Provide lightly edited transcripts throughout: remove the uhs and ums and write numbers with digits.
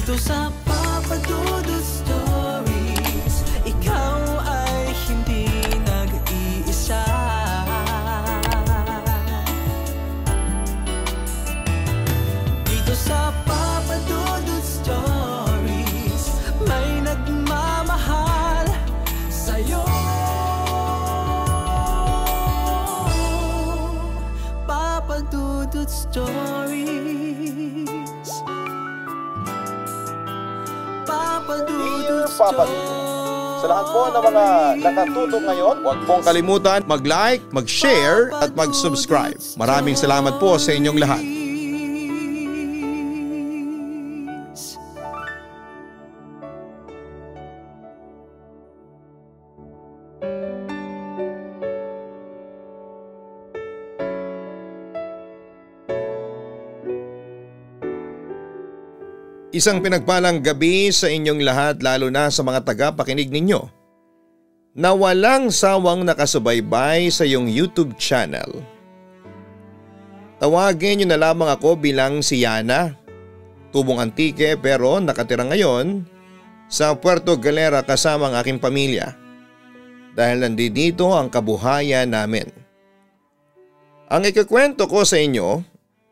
Dito sa Papa Dudut Stories, ikaw ay hindi nag-iisa. Dito sa Papa Dudut Stories, may nagmamahal sa'yo. Papa Dudut Stories. Papa Dudut Stories. Sa lahat po ng mga nakatutok ngayon, huwag pong kalimutan mag-like, mag-share at mag-subscribe. Maraming salamat po sa inyong lahat. Isang pinagpalang gabi sa inyong lahat, lalo na sa mga taga-pakinig ninyo na walang sawang nakasubaybay sa iyong YouTube channel. Tawagin niyo na lamang ako bilang si Yana, tubong Antique pero nakatira ngayon sa Puerto Galera kasama ang aking pamilya dahil nandito ang kabuhayan namin. Ang ikukwento ko sa inyo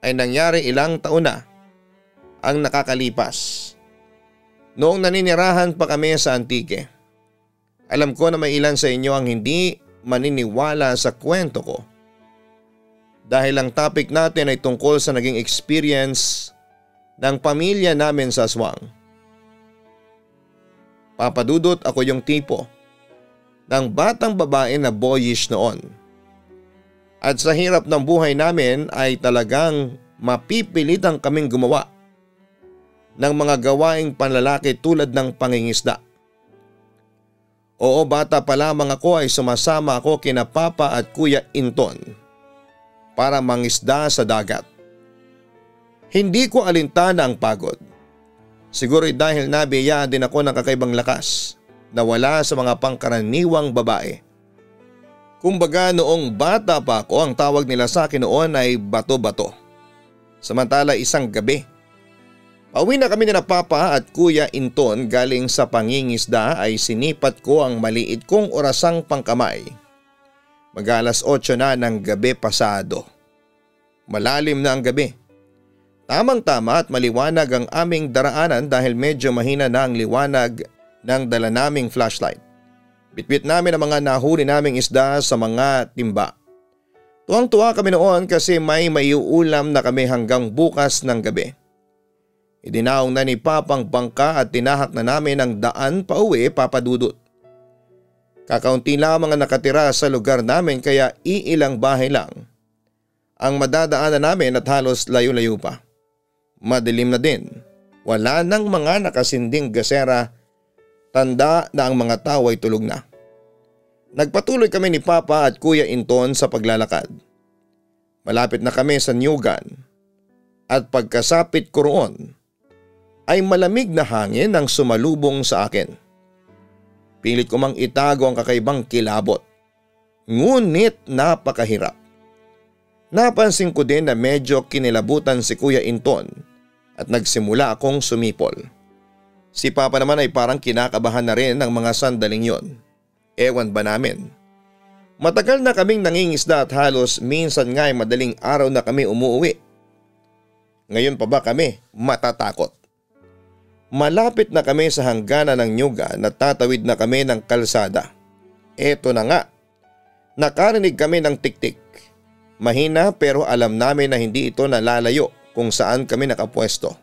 ay nangyari ilang taon na ang nakakalipas. Noong naninirahan pa kami sa Antique. Alam ko na may ilan sa inyo ang hindi maniniwala sa kwento ko. Dahil ang topic natin ay tungkol sa naging experience ng pamilya namin sa aswang. Papa Dudut, ako yung tipo ng batang babae na boyish noon. At sa hirap ng buhay namin ay talagang mapipilitan kaming gumawa ng mga gawaing panlalaki tulad ng pangingisda. Oo, bata pa lamang ako ay sumasama ako kina Papa at Kuya Inton para mangisda sa dagat. Hindi ko alintana ang pagod. Siguro dahil nabiyayaan din ako ng kakaibang lakas na wala sa mga pangkaraniwang babae. Kumbaga noong bata pa ako, ang tawag nila sa akin noon ay bato-bato. Samantala isang gabi, pauwi na kami ni na Papa at Kuya Inton galing sa pangingisda ay sinipat ko ang maliit kong orasang pangkamay. Mag-alas 8 na ng gabi pasado. Malalim na ang gabi. Tamang-tama at maliwanag ang aming daraanan dahil medyo mahina na ang liwanag ng dala naming flashlight. Bitbit namin ang mga nahuli naming isda sa mga timba. Tuwang-tuwa kami noon kasi may maiuulam na kami hanggang bukas ng gabi. Idinaong na ni Papang bangka at tinahak na namin ang daan pauwi, Papa Dudut. Kakaunti lamang ang nakatira sa lugar namin kaya iilang bahay lang ang madadaanan namin at halos layo-layo pa. Madilim na din. Wala nang mga nakasinding gasera, tanda na ang mga tao ay tulog na. Nagpatuloy kami ni Papa at Kuya Inton sa paglalakad. Malapit na kami sa Nyugan at pagkasapit ko roon ay malamig na hangin ang sumalubong sa akin. Pilit ko mang itago ang kakaibang kilabot. Ngunit napakahirap. Napansin ko din na medyo kinilabutan si Kuya Inton at nagsimula akong sumipol. Si Papa naman ay parang kinakabahan na rin ng mga sandaling yon. Ewan ba namin? Matagal na kaming nangingisda at halos minsan nga ay madaling araw na kami umuwi. Ngayon pa ba kami matatakot? Malapit na kami sa hangganan ng Nyugan at tatawid na kami ng kalsada. Eto na nga. Nakarinig kami ng tiktik. Mahina pero alam namin na hindi ito nalalayo kung saan kami nakapwesto.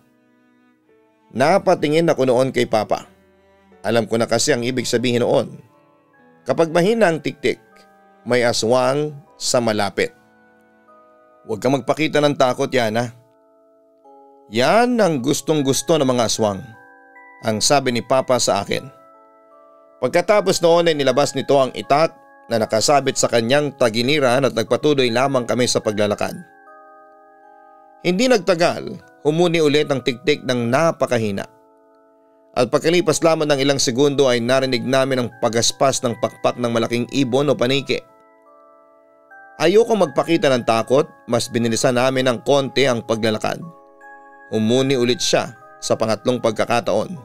Napatingin ako noon kay Papa. Alam ko na kasi ang ibig sabihin noon. Kapag mahina ang tiktik, may aswang sa malapit. Huwag kang magpakita ng takot, Yana. Yan ang gustong-gusto ng mga aswang, ang sabi ni Papa sa akin. Pagkatapos noon ay nilabas nito ang itak na nakasabit sa kanyang tagiliran at nagpatuloy lamang kami sa paglalakad. Hindi nagtagal, humuni ulit ang tiktik ng napakahina. At pagkalipas lamang ng ilang segundo ay narinig namin ang pagaspas ng pakpak ng malaking ibon o paniki. Ayoko magpakita ng takot, mas binilisan namin ng konti ang paglalakad. Umuni ulit siya sa pangatlong pagkakataon.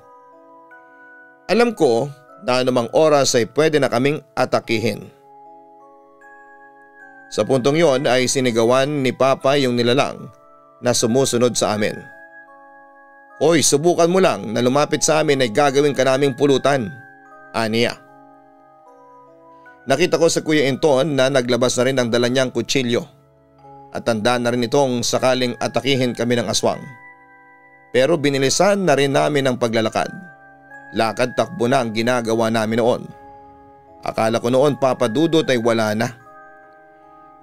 Alam ko na anumang oras ay pwede na kaming atakihin. Sa puntong yon ay sinigawan ni Papa yung nilalang na sumusunod sa amin. "Hoy, subukan mo lang na lumapit sa amin ay gagawin ka naming pulutan," aniya. Nakita ko sa Kuya Inton na naglabas na rin ang dala niyang kutsilyo at tanda na rin itong sakaling atakihin kami ng aswang. Pero binilisan na rin namin ang paglalakad. Lakad takbo na ang ginagawa namin noon. Akala ko noon Papa Dudut ay wala na.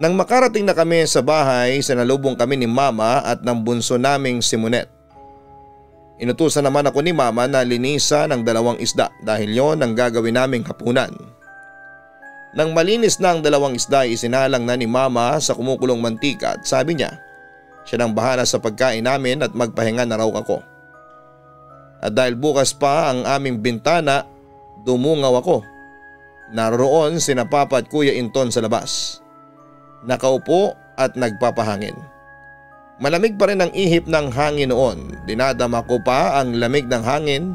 Nang makarating na kami sa bahay, sinalubong kami ni Mama at ng bunso naming si Monet. Inutusan naman ako ni Mama na linisan ang 2 isda dahil yon ang gagawin naming hapunan. Nang malinis na ang 2 isda, isinalang na ni Mama sa kumukulong mantika at sabi niya, siya nang bahala sa pagkain namin at magpahinga na raw ako. At dahil bukas pa ang aming bintana, dumungaw ako. Naroon sina Papa at Kuya Inton sa labas. Nakaupo at nagpapahangin. Malamig pa rin ang ihip ng hangin noon. Dinadama ko pa ang lamig ng hangin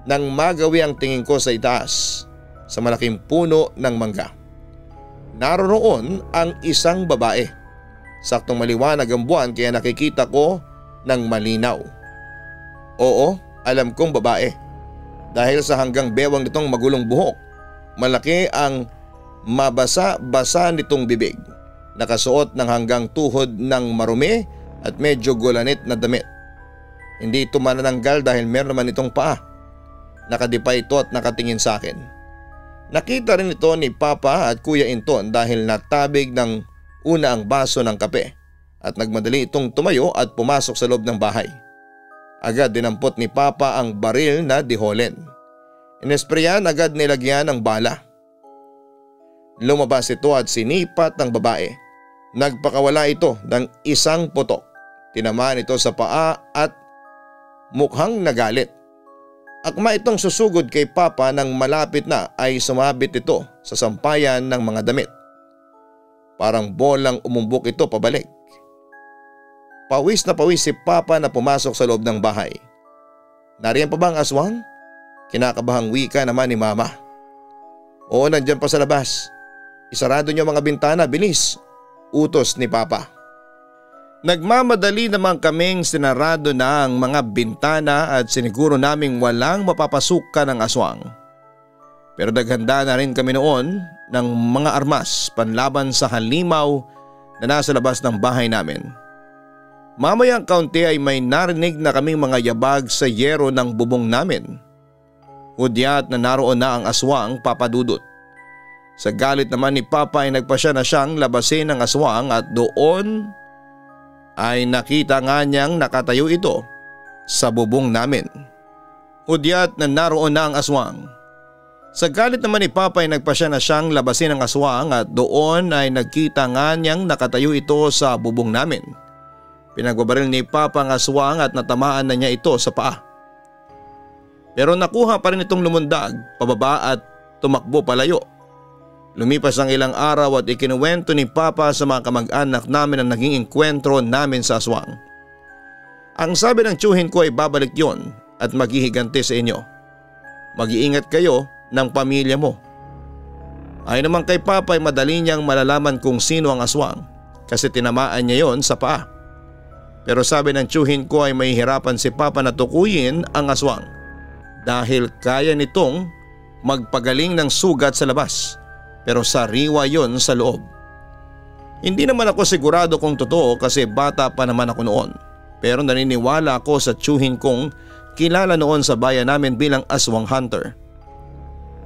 nang magawi ang tingin ko sa itaas sa malaking puno ng mangga. Naroon ang isang babae. Saktong maliwanag ang buwan kaya nakikita ko ng malinaw. Oo, alam kong babae. Dahil sa hanggang bewang nitong magulong buhok, malaki ang mabasa-basa nitong bibig. Nakasuot ng hanggang tuhod ng marumi at medyo gulanit na damit. Hindi ito manananggal dahil meron naman itong paa. Nakadipa ito at nakatingin sa akin. Nakita rin ito ni Papa at Kuya Inton dahil natabig ng una ang baso ng kape at nagmadali itong tumayo at pumasok sa loob ng bahay. Agad dinampot ni Papa ang baril na diholen. Inesprayan agad nilagyan ng bala. Lumabas ito at sinipat ng babae. Nagpakawala ito ng isang putok. Tinamaan ito sa paa at mukhang nagalit. Akma itong susugod kay Papa nang malapit na ay sumabit ito sa sampayan ng mga damit. Parang bolang umumbok ito pabalik. Pawis na pawis si Papa na pumasok sa loob ng bahay. "Nariyan pa ba ang aswang?" Kinakabahang wika naman ni Mama. "Oo, nandyan pa sa labas. Isarado niyo mga bintana, bilis," utos ni Papa. Nagmamadali naman kaming sinarado na ang mga bintana at siniguro naming walang mapapasukan ng aswang. Pero naghanda na rin kami noon ng mga armas panlaban sa halimaw na nasa labas ng bahay namin. Mamayang kaunti ay may narinig na kaming mga yabag sa yero ng bubong namin. Hudyat na naroon na ang aswang, Papa Dudut. Sa galit naman ni Papa ay nagpasya na siyang labasin ang aswang at doon ay nakita nga niyang nakatayo ito sa bubong namin. Hudyat na naroon na ang aswang. Sa galit naman ni Papa ay nagpasya na siyang labasin ang aswang at doon ay nagkita nga niyang nakatayo ito sa bubong namin. Pinagbabaril ni Papa ang aswang at natamaan na niya ito sa paa. Pero nakuha pa rin itong lumundag pababa at tumakbo palayo. Lumipas ang ilang araw at ikinuwento ni Papa sa mga kamag-anak namin ang naging engkwentro namin sa aswang. Ang sabi ng tiyuhin ko ay babalik yon at maghihiganti sa inyo. Mag-iingat kayo ng pamilya mo. Ay naman kay Papa ay madali niyang malalaman kung sino ang aswang kasi tinamaan niya yon sa paa. Pero sabi ng tiyuhin ko ay may hirapan si Papa na tukuyin ang aswang dahil kaya nitong magpagaling ng sugat sa labas pero sariwa yon sa loob. Hindi naman ako sigurado kung totoo kasi bata pa naman ako noon pero naniniwala ako sa tiyuhin kong kilala noon sa bayan namin bilang aswang hunter.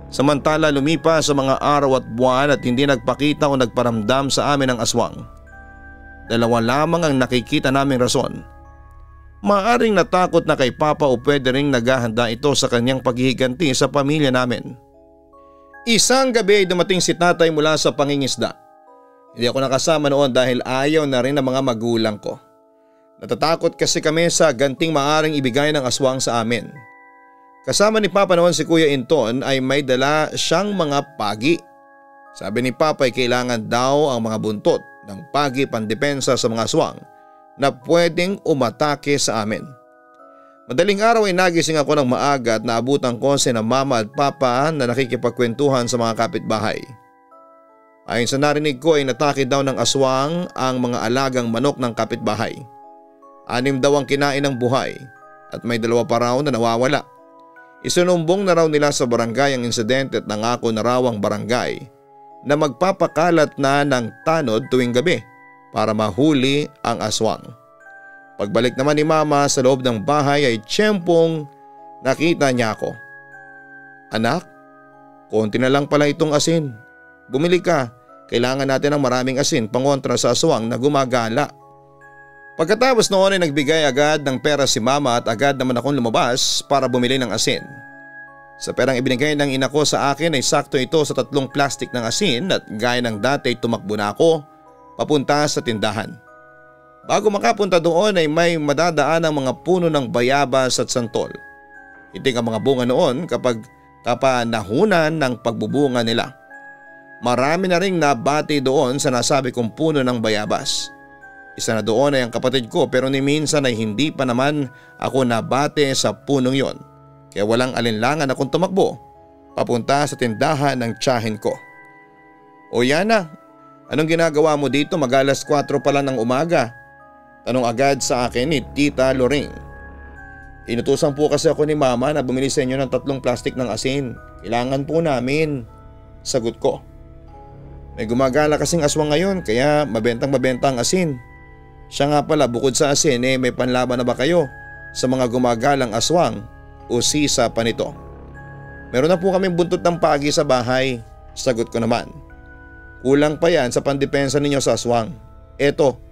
Samantala lumipas sa mga araw at buwan at hindi nagpakita o nagparamdam sa amin ang aswang. Dalawa lamang ang nakikita naming rason. Maaring natakot na kay Papa o pwede ring naghahanda ito sa kanyang paghihiganti sa pamilya namin. Isang gabi ay dumating si tatay mula sa pangingisda. Hindi ako nakasama noon dahil ayaw na rin ng mga magulang ko. Natatakot kasi kami sa ganting maaring ibigay ng aswang sa amin. Kasama ni Papa noon si Kuya Inton ay may dala siyang mga pagi. Sabi ni Papa ay kailangan daw ang mga buntot ng pagi pandepensa sa mga aswang na pwedeng umatake sa amin. Madaling araw ay nagising ako ng maaga at naabutan ko sina mama at papa na nakikipagkwentuhan sa mga kapitbahay. Ayon sa narinig ko ay natake daw ng aswang ang mga alagang manok ng kapitbahay. 6 daw ang kinain ng buhay at may 2 pa raw na nawawala. Isinumbong na raw nila sa barangay ang insidente at nangako na raw ang barangay na magpapakalat na ng tanod tuwing gabi para mahuli ang aswang. Pagbalik naman ni mama sa loob ng bahay ay tiyempong nakita niya ako. Anak, konti na lang pala itong asin. Bumili ka, kailangan natin ng maraming asin pangontra sa aswang na gumagala. Pagkatapos noon ay nagbigay agad ng pera si mama at agad naman akong lumabas para bumili ng asin. Sa perang ibinigay ng ina ko sa akin ay sakto ito sa 3 plastik ng asin at gaya ng dati ay tumakbo na ako papunta sa tindahan. Bago makapunta doon ay may madadaan ang mga puno ng bayabas at santol. Itik ang mga bunga noon kapag kapanahunan ng pagbubunga nila. Marami na ring nabati doon sa nasabi kong puno ng bayabas. Isa na doon ay ang kapatid ko pero ni minsan ay hindi pa naman ako nabate sa punong yon. Kaya walang alinlangan akong tumakbo papunta sa tindahan ng tiyahin ko. O Yana, anong ginagawa mo dito? Mag-alas 4 pa lang ng umaga. Tanong agad sa akin ni Tita Loring. Inutusan po kasi ako ni mama na bumili sa inyo ng 3 plastik ng asin. Kailangan po namin. Sagot ko. May gumagala kasing aswang ngayon kaya mabentang ang asin. Siya nga pala bukod sa asin may panlaban na ba kayo sa mga gumagalang aswang o sisa pa nito? Meron na po kaming buntot ng pagi sa bahay. Sagot ko naman. Kulang pa yan sa pandepensa ninyo sa aswang. Eto,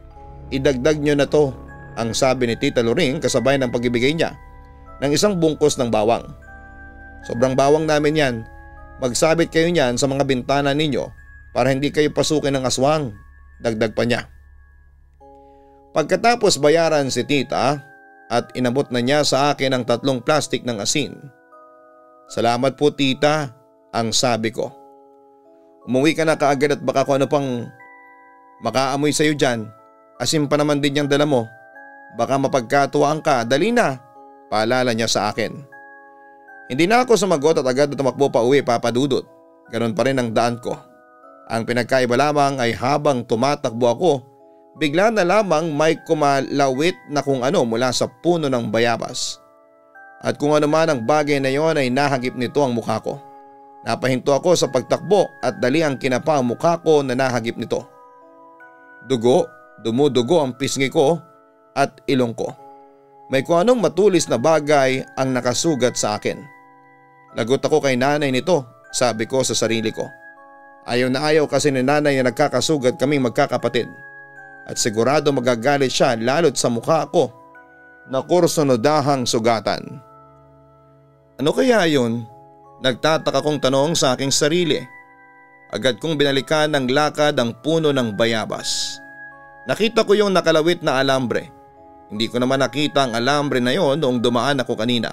idagdag nyo na to, ang sabi ni Tita Loring kasabay ng pagibigay niya ng isang bungkos ng bawang. Sobrang bawang namin yan. Magsabit kayo niyan sa mga bintana ninyo para hindi kayo pasukin ng aswang. Dagdag pa niya. Pagkatapos bayaran si Tita at inabot na niya sa akin ang 3 plastik ng asin. Salamat po Tita, ang sabi ko. Umuwi ka na kaagad at baka kung ano pang makaamoy sa'yo dyan. Asin pa naman din yung dala mo. Baka mapagkatuwaan ka, dali na. Paalala niya sa akin. Hindi na ako sumagot at agad na tumakbo pa uwi, Papa Dudut. Ganon pa rin ang daan ko. Ang pinagkaiba lamang ay habang tumatakbo ako, bigla na lamang may kumalawit na kung ano mula sa puno ng bayabas. At kung ano man ang bagay na yon ay nahagip nito ang mukha ko. Napahinto ako sa pagtakbo at dali ang kinapa ang mukha ko na nahagip nito. Dumudugo ang pisngi ko at ilong ko. May kung anong matulis na bagay ang nakasugat sa akin. Lagot ako kay nanay nito, sabi ko sa sarili ko. Ayaw na ayaw kasi ni nanay na nagkakasugat kaming magkakapatid. At sigurado magagalit siya lalo't sa mukha ko na kursonodahang sugatan. Ano kaya yun? Nagtataka kong tanong sa aking sarili. Agad kong binalikan ng lakad ang puno ng bayabas. Nakita ko yung nakalawit na alambre. Hindi ko naman nakita ang alambre na yon noong dumaan ako kanina.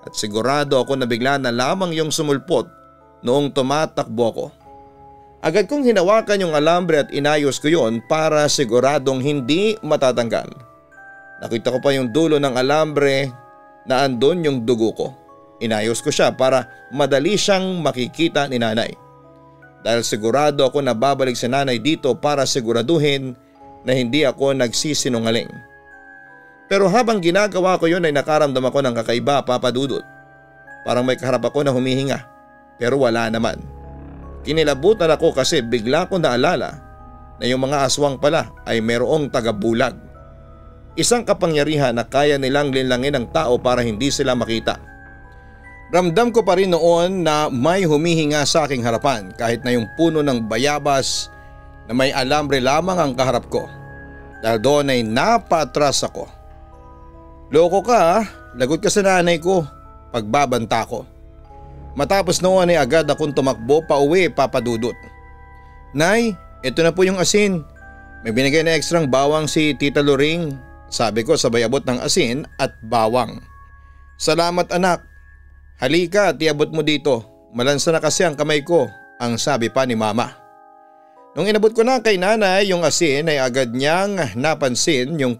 At sigurado ako na bigla na lamang yung sumulpot noong tumatakbo ako. Agad kong hinawakan yung alambre at inayos ko yon para siguradong hindi matatanggal. Nakita ko pa yung dulo ng alambre na andon yung dugo ko. Inayos ko siya para madali siyang makikita ni nanay. Dahil sigurado ako na babalik si nanay dito para siguraduhin na hindi ako nagsisinungaling. Pero habang ginagawa ko yun ay nakaramdam ako ng kakaiba, Papa Dudut. Parang may kaharap ako na humihinga pero wala naman. Kinilabutan ako kasi bigla ko naalala na yung mga aswang pala ay merong tagabulag. Isang kapangyarihan na kaya nilang linlangin ang tao para hindi sila makita. Ramdam ko pa rin noon na may humihinga sa aking harapan kahit na yung puno ng bayabas na may alambre lamang ang kaharap ko. Dahil doon ay napatras ako. Loko ka ha? Lagot ka sa nanay ko. Pagbabanta ko. Matapos noon ay agad akong tumakbo pa uwi, Papa Dudut. Nay, ito na po yung asin. May binigay na ekstrang bawang si Tita Loring. Sabi ko sabay abot ng asin at bawang. Salamat anak. Halika at iabot mo dito. Malansa na kasi ang kamay ko, ang sabi pa ni mama. Nung inabot ko na kay nanay yung asin ay agad niyang napansin yung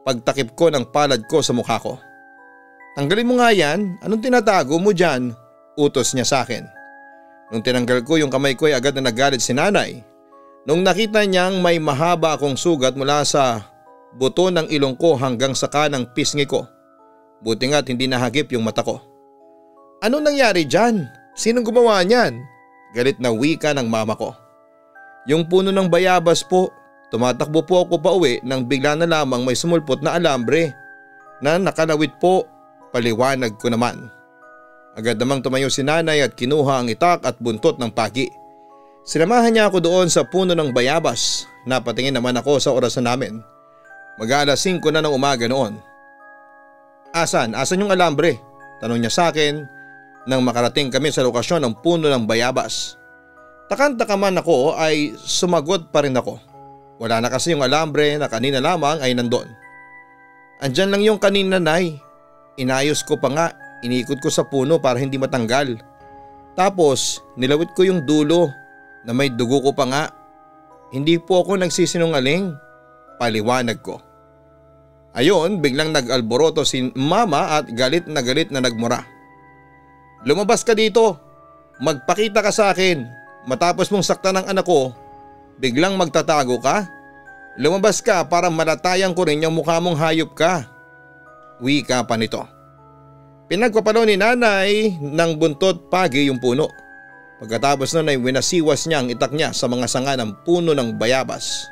pagtakip ko ng palad ko sa mukha ko. Tanggalin mo nga yan, anong tinatago mo dyan? Utos niya sa akin. Nung tinanggal ko yung kamay ko ay agad na nagalit si nanay. Nung nakita niyang may mahaba akong sugat mula sa buto ng ilong ko hanggang sa kanang pisngi ko. Buti nga't hindi nahagip yung mata ko. Anong nangyari dyan? Sinong gumawa niyan? Galit na wika ng mama ko. Yung puno ng bayabas po. Tumatakbo po ako pa uwi nang bigla na lamang may sumulpot na alambre na nakalawit po. Paliwanag ko naman. Agad namang tumayo si nanay at kinuha ang itak at buntot ng pagi. Sinamahan niya ako doon sa puno ng bayabas. Napatingin naman ako sa orasan namin. Mag-aalas 5 na ng umaga noon. Asan yung alambre? Tanong niya sa akin nang makarating kami sa lokasyon ng puno ng bayabas. Takanta man ako ay sumagot pa rin ako. Wala na kasi yung alambre na kanina lamang ay nandun. Andyan lang yung kanina, Nay. Inayos ko pa nga. Inikot ko sa puno para hindi matanggal. Tapos nilawit ko yung dulo na may dugo ko pa nga. Hindi po ako nagsisinungaling. Paliwanag ko. Ayon, biglang nag-alboroto si mama at galit na nagmura. Lumabas ka dito. Magpakita ka sa akin. Matapos mong saktan ng anak ko, biglang magtatago ka? Lumabas ka para malatayan ko rin yung mukha mong hayop ka. Wika pa nito. Pinagpapalo ni nanay ng buntot pagi yung puno. Pagkatapos nun ay winasiwas niya ang itak niya sa mga sanga ng puno ng bayabas.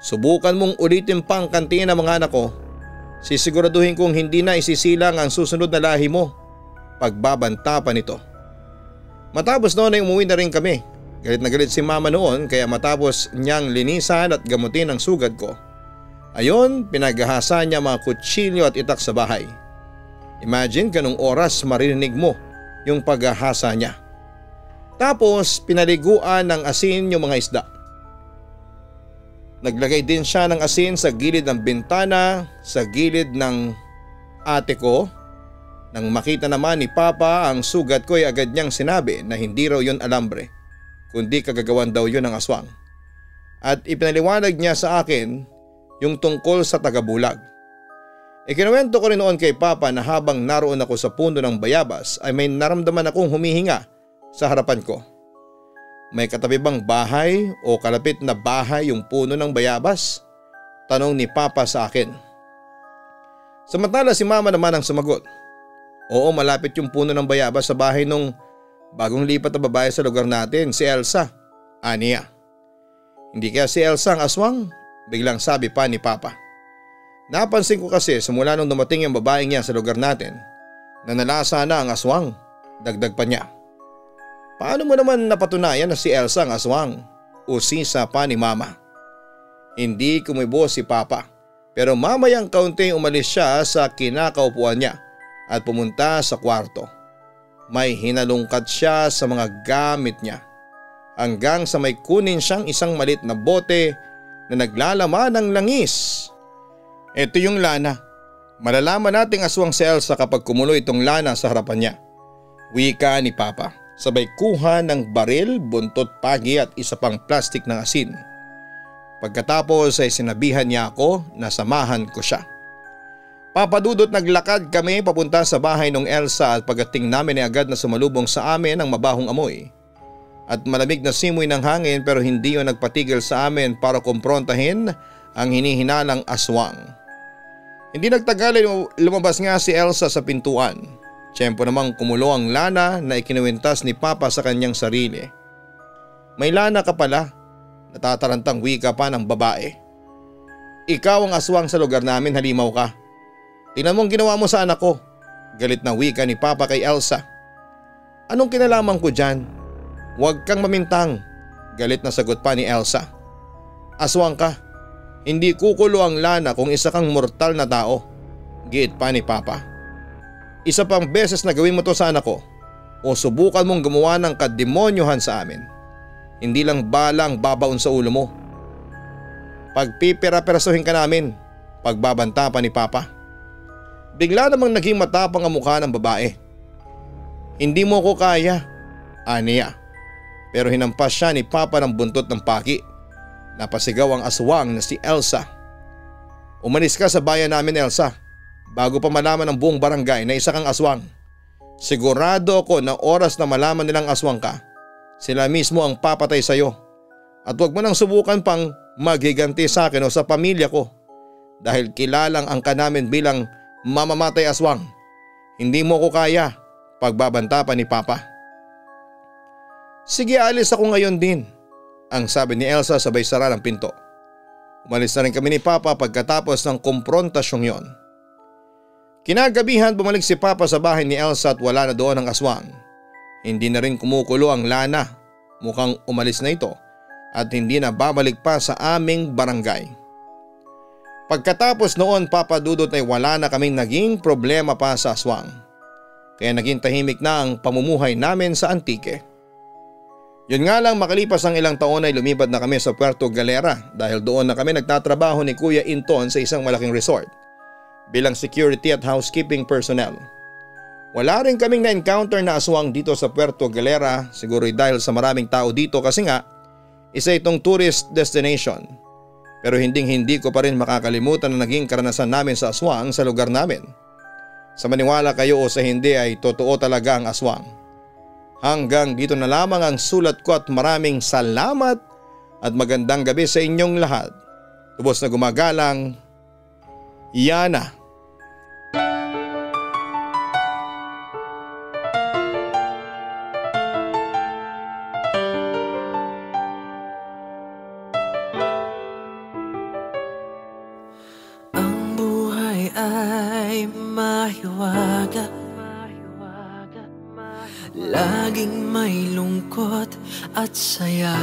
Subukan mong ulitin pang kantiin ng mga anak ko. Sisiguraduhin kong hindi na isisilang ang susunod na lahi mo. Pagbabanta pa nito. Matapos noon ay umuwi na rin kami. Galit na galit si mama noon kaya matapos niyang linisan at gamutin ang sugad ko. Ayon, pinaghahasa niya mga kutsilyo at itak sa bahay. Imagine kanong oras maririnig mo yung paghahasa niya. Tapos pinaliguan ng asin yung mga isda. Naglagay din siya ng asin sa gilid ng bintana, sa gilid ng ate ko. Nang makita naman ni Papa ang sugat ko ay agad niyang sinabi na hindi raw yun alambre, kundi kagagawan daw yun ng aswang. At ipinaliwanag niya sa akin yung tungkol sa tagabulag. Ikinuwento ko rin noon kay Papa na habang naroon ako sa puno ng bayabas ay may naramdaman akong humihinga sa harapan ko. May katabi bang bahay o kalapit na bahay yung puno ng bayabas? Tanong ni Papa sa akin. Samantala si Mama naman ang sumagot. Oo, malapit yung puno ng bayabas sa bahay nung bagong lipat na babae sa lugar natin, si Elsa. Aniya. Hindi kaya si Elsa ang aswang? Biglang sabi pa ni Papa. Napansin ko kasi simula nung dumating yung babaeng niya sa lugar natin na nalasa na ang aswang. Dagdag pa niya. Paano mo naman napatunayan na si Elsa ang aswang? Usisa pa ni Mama. Hindi kumibo si Papa pero mamayang kaunti umalis siya sa kinakaupuan niya at pumunta sa kwarto. May hinalungkat siya sa mga gamit niya hanggang sa may kunin siyang isang malit na bote na naglalaman ng langis. Ito yung lana. Malalaman nating aswang si Elsa kapag kumulo itong lana sa harapan niya. Wika ni Papa. Sabay kuha ng baril, buntot pagi at isa pang plastik ng asin. Pagkatapos ay sinabihan niya ako na samahan ko siya. Papadudot naglakad kami papunta sa bahay ng Elsa at pagdating namin ay agad na sumalubong sa amin ang mabahong amoy. At malamig na simoy ng hangin pero hindi yun nagpatigil sa amin para kumprontahin ang hinihinalang aswang. Hindi nagtagal ay lumabas nga si Elsa sa pintuan. Tiyempo namang kumulo ang lana na ikinuwintas ni Papa sa kanyang sarili. May lana ka pala, natatarantang wika pa ng babae. Ikaw ang aswang sa lugar namin, halimaw ka. Tingnan mo ang ginawa mo sa anak ko. Galit na wika ni Papa kay Elsa. Anong kinalaman ko dyan? Huwag kang mamintang. Galit na sagot pa ni Elsa. Aswang ka. Hindi kukulo ang lana kung isa kang mortal na tao. Giit pa ni Papa. Isa pang beses na gawin mo to sa anak ko o subukan mong gumawa ng kademonyohan sa amin. Hindi lang balang babaon sa ulo mo. Pagpipira-perasuhin ka namin. Pagbabanta pa ni Papa. Bigla namang naging matapang ang mukha ng babae. Hindi mo ko kaya, aniya. Pero hinampas siya ni Papa ng buntot ng paki. Napasigaw ang aswang na si Elsa. Umalis ka sa bayan namin, Elsa. bago pa malaman ng buong barangay na isa kang aswang. Sigurado ako na oras na malaman nilang aswang ka, sila mismo ang papatay sa iyo. At huwag mo nang subukan pang maghiganti sa akin o sa pamilya ko dahil kilalang ang namin bilang mamamatay aswang. Hindi mo ko kaya, pagbabanta pa ni Papa. Sige, alis ako ngayon din, ang sabi ni Elsa sabay sara ng pinto. Umalis na rin kami ni Papa pagkatapos ng komprontasyong yon. Kinagabihan bumalik si Papa sa bahay ni Elsa at wala na doon ang aswang. Hindi na rin kumukulo ang lana, mukhang umalis na ito at hindi na babalik pa sa aming barangay. Pagkatapos noon, Papa Dudut, ay wala na kaming naging problema pa sa aswang. Kaya naging tahimik na ang pamumuhay namin sa Antique. Yun nga lang, makalipas ang ilang taon ay lumipad na kami sa Puerto Galera dahil doon na kami nagtatrabaho ni Kuya Inton sa isang malaking resort bilang security at housekeeping personnel. Wala rin kaming na-encounter na aswang dito sa Puerto Galera, siguro dahil sa maraming tao dito kasi nga isa itong tourist destination. Pero hindi ko pa rin makakalimutan na naging karanasan namin sa aswang sa lugar namin. Sa maniwala kayo o sa hindi ay totoo talaga ang aswang. Hanggang dito na lamang ang sulat ko at maraming salamat at magandang gabi sa inyong lahat. Tubos na gumagalang, Yana. Ang buhay ay mahiwaga, laging may lungkot at saya.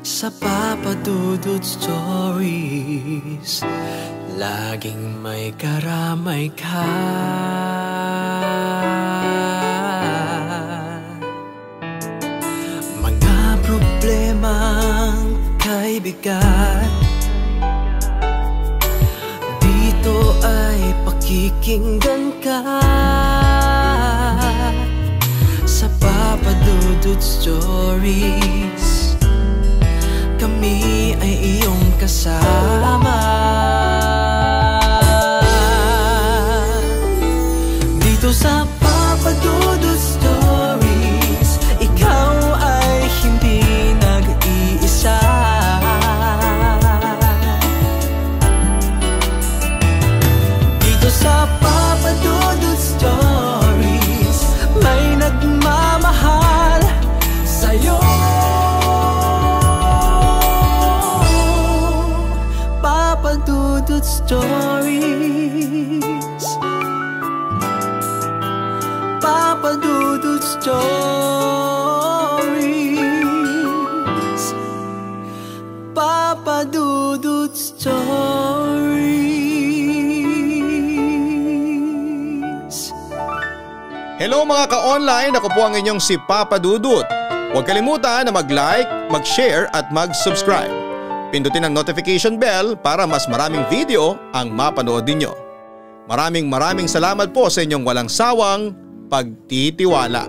Sa Papa Dudut Stories, laging may karamay ka. Mga problemang kaibigan, dito ay pakikinggan ka. Sa Papa Dudut Stories, kami ay iyong kasama. Dito sa Papa Dudut Stories, ikaw ay hindi nag-iisa. Dito sa Papa Dudut Stories, may nagmamahal sa'yo. Papa Dudut Stories, Papa Dudut Stories, Papa Dudut Stories. Hello mga ka-online, ako po ang inyong si Papa Dudut. Huwag kalimutan na mag-like, mag-share at mag-subscribe. Pindutin ang notification bell para mas maraming video ang mapanood ninyo. Maraming salamat po sa inyong walang sawang pagtitiwala.